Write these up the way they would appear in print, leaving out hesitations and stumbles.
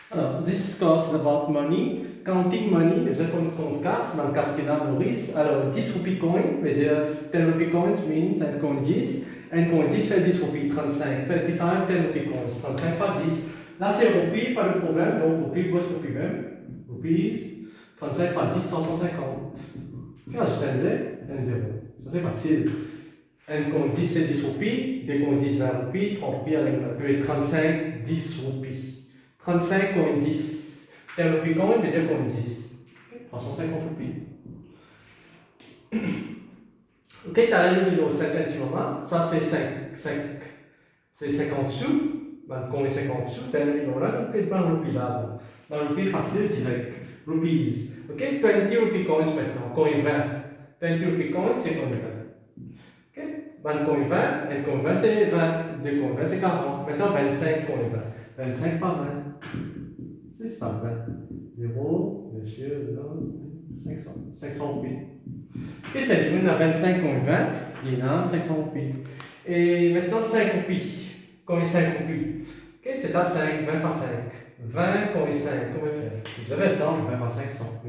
Alors, this course is about money. Counting money, nous avons compte casse, dans le casse qu'il a Maurice. Alors, 10 roupies coin, veut dire 10 roupies coins means un coin 10. Un coin 10 fait 10 roupies, 35. 35, 10 roupies coins, 35 par 10. Là, c'est roupies, pas de problème, donc roupies, grosse roupies même. Roupies, 35 par 10, 350. Puis ajoute un Z, un 0. Ça, c'est facile. Un coin 10, c'est 10 roupies. Deux coins 10, 20 roupies. 30 roupies, avec 35, 10 roupies. 35 comme 10. Tel roupies coin veut dire comme 10. 350 roupies. Ok, tu as le numéro 5 un petit moment. Ça, c'est 50 sous. Ben, coin est 50 sous. Tu as le numéro là. Donc, tu as le roupies là. Dans le roupies facile, direct. Rupees. Ok, 20 roupies coins maintenant. Coin 20. 20 roupies coins, c'est coin 20. Ok, ben, coin 20. Un coin 20, c'est 20. Deux coins 20, c'est 40. Maintenant, 25 coin 20. 25 par 20. C'est ça, 20. 0, monsieur, 500. 500 roupies. Ok, cette journée, on a 25 contre 20, il y en a 500 roupies. Et maintenant, 5 roupies. Combien 5 roupies? Ok, c'est étape 5, 20 par 5. 20 combien 5, comment faire? Vous avez 100, 20 par 5, 100.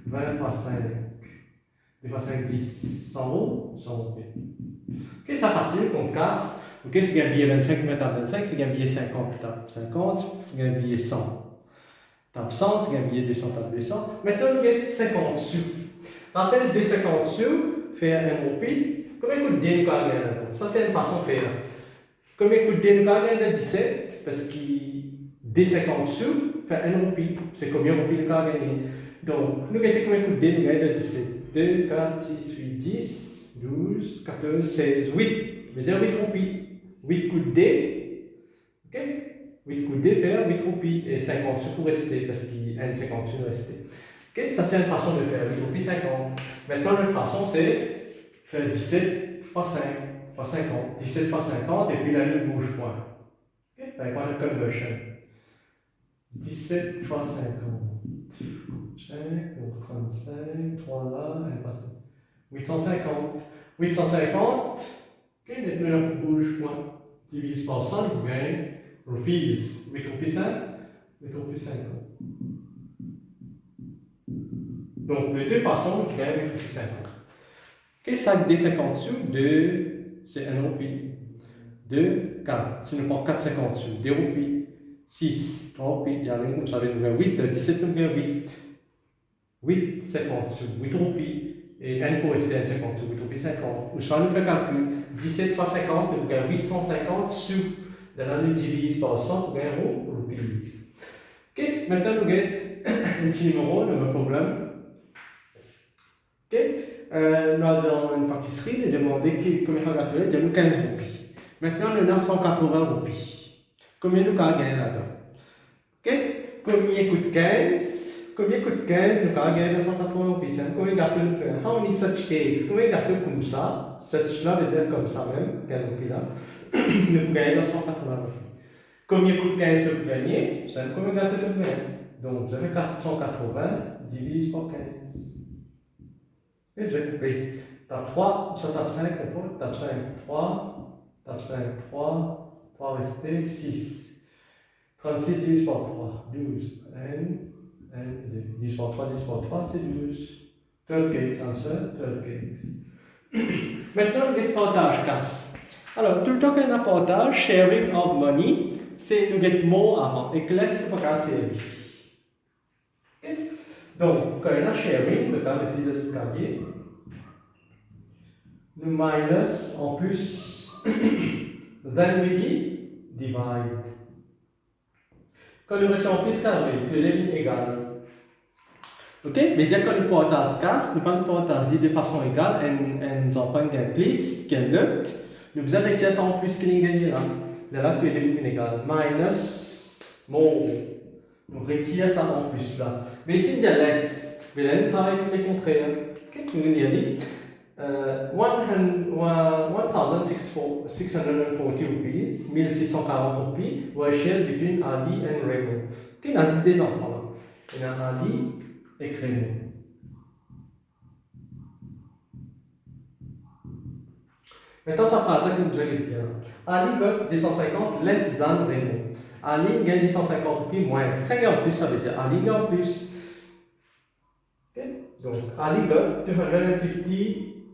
20 par 5. 20 par 5, 10. 100 euros, 100 roupies. Ok, c'est facile, qu'on casse. Ok, c'est un billet 25, mais tape 25, c'est un billet 50, tape 50, c'est un billet 100. Tape 100, c'est un billet 200, tape 200. Maintenant, nous avons 50 sous. Rappelle 250 sous, faire un roupie. Combien coûte D nous gagner là-dedans? Ça, c'est une façon de faire. Combien coûte D nous gagner de 17? Parce que D 50 sous, faire un roupie. C'est combien de roupies nous gagner? Donc, nous avons combien coûte D nous gagner de 17? 2, 4, 6, 8, 10, 12, 14, 16, 8. Je veux dire 8 roupies. 8 coûte D. Ok? 8 coups de dé, faire 8 roupies et 50 sous pour rester, parce qu'il y a une 50 sous rester. Ok, ça c'est une façon de faire 8 roupies 50. Maintenant, l'autre façon c'est faire 17 fois 5 fois 50. 17 fois 50 et puis la ligne bouge point. Ok, avec une conversion. 17 fois 50. 5, donc 35, 3 là, elle passe. 850. 850, ok, maintenant la bouge point. Divise par 100, vous gagnez. Rupees, 8 roupies 5, 8 roupies 50. Donc, de deux façons, tu gagnes 8 roupies 50. Ok, 5 des 50 sous, 2, c'est 1 roupie. 2, 4, si nous prenons 4 50 sous, 2 roupies. 6, 3 roupies, il y a rien comme ça, nous gagnons 8, 17 nous gagnons 8. 8, 50 sous, 8 roupies. Et 1 pour rester à 50 sous, 8 roupies 50. Ou soit nous faisons calcul, 17 fois 50, nous gagnons 850 sous. De là, nous divise par 100 pour gagner roupies. Ok, maintenant nous avons un petit numéro, le même problème. Ok, là dans une pâtisserie, nous demandons combien on a gagné, nous 15 roupies. Maintenant nous avons 180 roupies. Combien nous avons gagné là-dedans? Ok, combien coûte 15? Combien coûte 15? Nous avons gagné 180 roupies. Combien de gâteaux nous payons? How many such cakes? Combien de gâteaux comme ça? Such là veut dire comme ça même, 15 roupies là. Nous gagnons 180 roupies. Combien coûte 15 de vous gagner? Vous savez combien de gâteaux vous gagnez? Donc, vous avez 480 divise par 15. Et j'ai coupé. Tape 3, ça tape 5, tape 5, 3, tape 5, 3, 3 resté, 6. 36 divise par 3, 12. 1, 2, 10 par 3, 10 par 3, c'est 12. 12 cakes, answer, 12 cakes. Maintenant, le partage casse. Alors, tout le temps qu'il y a un partage, sharing of money, c'est nous get more avant. Et que laisse le pas servir. Okay? Donc, quand il y a sharing, tout à le petit de cahier, nous minus en plus, then we divide. Quand nous restons en plus carré, tu élimines égal. Ok? Mais dire que nous partage casse, nous pas nous partage de façon égale, et nous en prenons un plus, qu'un lot, nous vous avez ça en plus qu'il gagne là. Là, tu élimines égal. Minus, more. On retire ça en plus là. Mais ici, il y a less. Mais là, nous travaillons avec les contraires. Ok? Nous avons dit 1640 rupees, 1640 rupees, were shared between Ali and Remo. Ok? Il y a des enfants là. Il y a Ali et Remo. Maintenant, ça phrase là qui nous dit bien. Ali got 250 less than Raymond. Ali gagne 250 roupies moins. Ça gagne en plus, ça veut dire Ali gagne en plus. Okay? Donc, Ali got 250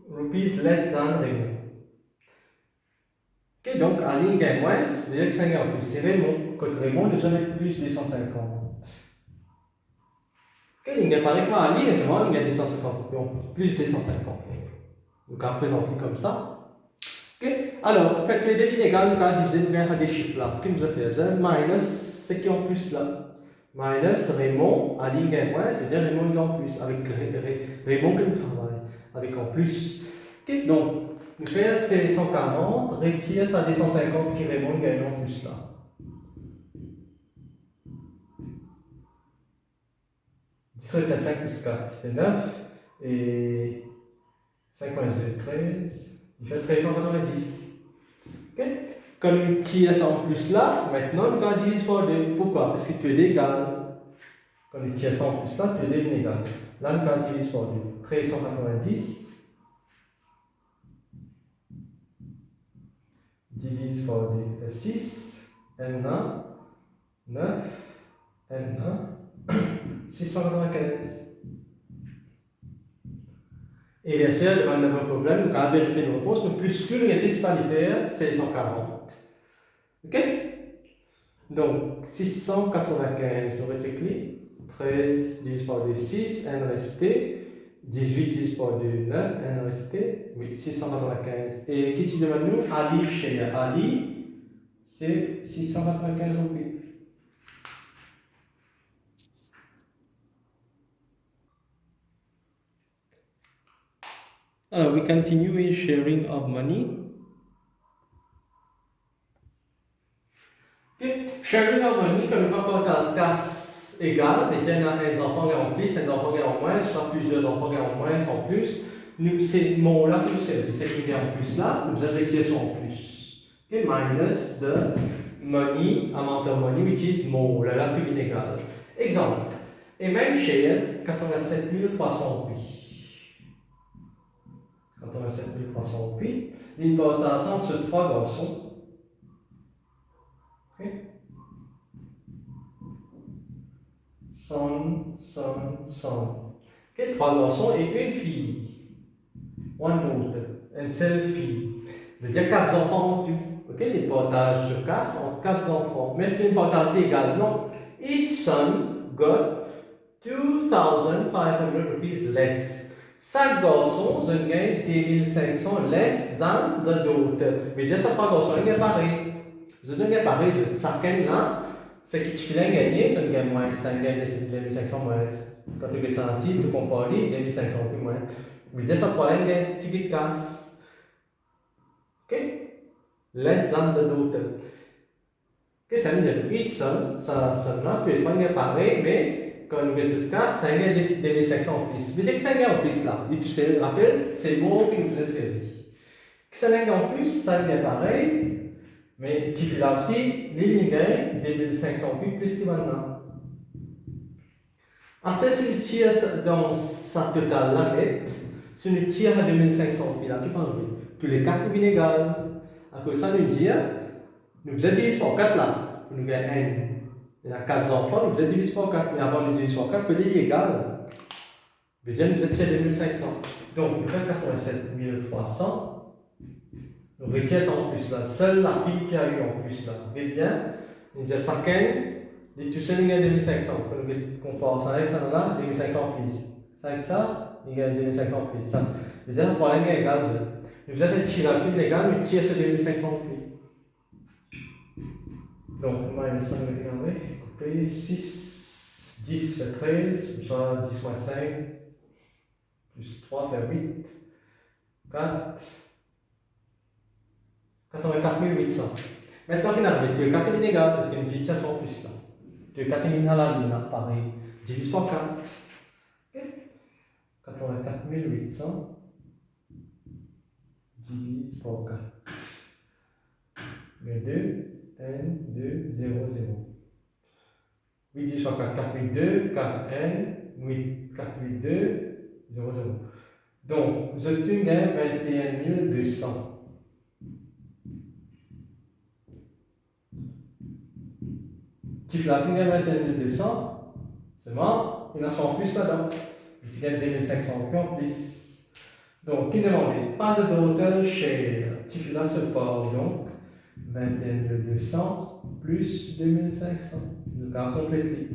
rupees less than Raymond. Okay, donc, Ali gagne moins, ça veut dire que ça gagne en plus. C'est Raymond. Quand Raymond, nous avons plus 250. Okay, il gagne pareil que Ali, mais seulement il gagne 250 plus 250. Donc, on présente comme ça. Okay. Alors, faites les devines égales, nous allons diviser par des chiffres là. Qu'est-ce que nous avons fait? Minus ce qui est en plus là. Minus Raymond, Ali gagne moins, c'est-à-dire Raymond gagne en plus, avec Raymond que nous travaillons, avec en plus. Okay. Donc, nous faisons 740, retire ça des 150 qui Raymond gagne en plus là. À 5 plus 4, ça fait 9, et 5 moins 2, 13. Il fait 1390. Okay. Comme une tire ça en plus là, maintenant nous allons diviser par 2. Pourquoi? Parce que tu es égal. Quand nous tire ça en plus là, tu es égal. Là, nous allons diviser par 2. 1390 divise par 2. 6, N1, 9, N1, 695. Et bien sûr, devant le problème, nous allons vérifier nos réponses, mais plus que nous n'était pas faire, c'est 140. Ok? Donc, 695, nous recyclons. 13 divisé par 2, 6, N resté. 18 divisé par 2, 9, N resté. Oui, 695. Et qui tu demandes nous? Ali chez Ali, c'est 695 roupies. We continue with sharing of money. Okay. Sharing of money, comme nous avons une casse égale, mais tiens, un enfant gagne en plus, un enfant gagne en moins, soit plusieurs enfants gagnent en moins, en plus. Nous, ces mots-là, c'est qui gagne en plus là, nous avons retiré ça en plus. Okay. Minus the money, amount of money, which is more, là, tout inégal. Exemple, et même share 87 300 roupies. 87 300 roupies. L'importance entre ces trois garçons. Okay. 100, 100, 100. Okay. Trois garçons et une fille. One daughter. Une seule fille. C'est-à-dire 4 enfants en tout. Okay. Les portages se cassent en 4 enfants. Mais c'est une portage égale. Non. Each son got 2,500 rupees less. Chaque garçon, je gagne 2500 less than the daughter. Mais déjà, ça trois garçons, ils gagnent pareil. Je gagne pareil, chacun là, ce qui tu viens gagner, je gagne moins, ça gagne 2500 moins. Quand tu fais ça ainsi, tu compares les 2500 plus moins. Mais déjà, ça trois ils gagnent petit bit casse. Ok? Less than the daughter. Ok, ça veut dire each son, ça là, peut être pareil, mais quand nous mettons tout cas, ça gagne des 2500 en plus. Mais dès que ça gagne en plus là, et tu sais, rappelle, c'est le mot qui nous a servi. Que ça gagne en plus, ça gagne pareil, mais tu fais là aussi, les lignes gagnent des 2500 plus que maintenant. Ensuite, si tu tires dans sa totale la nette, si tu tires à 2500 là, tu parles tous les 4 sont égales. À cause de ça, nous dire, nous utilisons par 4 là, pour nous gagner N. Il y a 4 enfants, nous divisons par 4, mais avant nous divisons par 4, peut être égal. Deuxième, nous étions 2500. Donc, nous faisons 87 300. Nous retirons ça en plus là. Seule la fille qui a eu en plus là. Vous voyez bien, nous disons chacun, tout seul, il y a 2500. Quand nous comparons ça avec ça là, 2500 plus. Ça avec ça, il y a 2500 plus. Ça. Nous disons, pour la gagne égale. Nous avons tiré la suite égale, nous tirons sur 2500 plus. Donc, minus 5, couper 6, 10 fait 13, soit 10 moins 5, plus 3 fait 8, 4, 84 800. Maintenant, on a tu as 4 000 égales, parce qu'il y a une fixation en plus là. Tu as 4 000 à la ligne, pareil. Divise par 4. Okay. 84 800 divise par 4. Mais 2. N, 2, 0, 0. 8 10 sur 4, 4, 8, 2, 4, N, 8, 4, 8, 2, 0, 0. Donc, vous obtenez 21 200. Tif là, c'est 21 200, seulement, il en sont en plus là-dedans. Ici, il y a 2500 en plus. Donc, qui demandait pas de total share. Tif là se part donc 21 200 plus 2500. Donc, à compléter.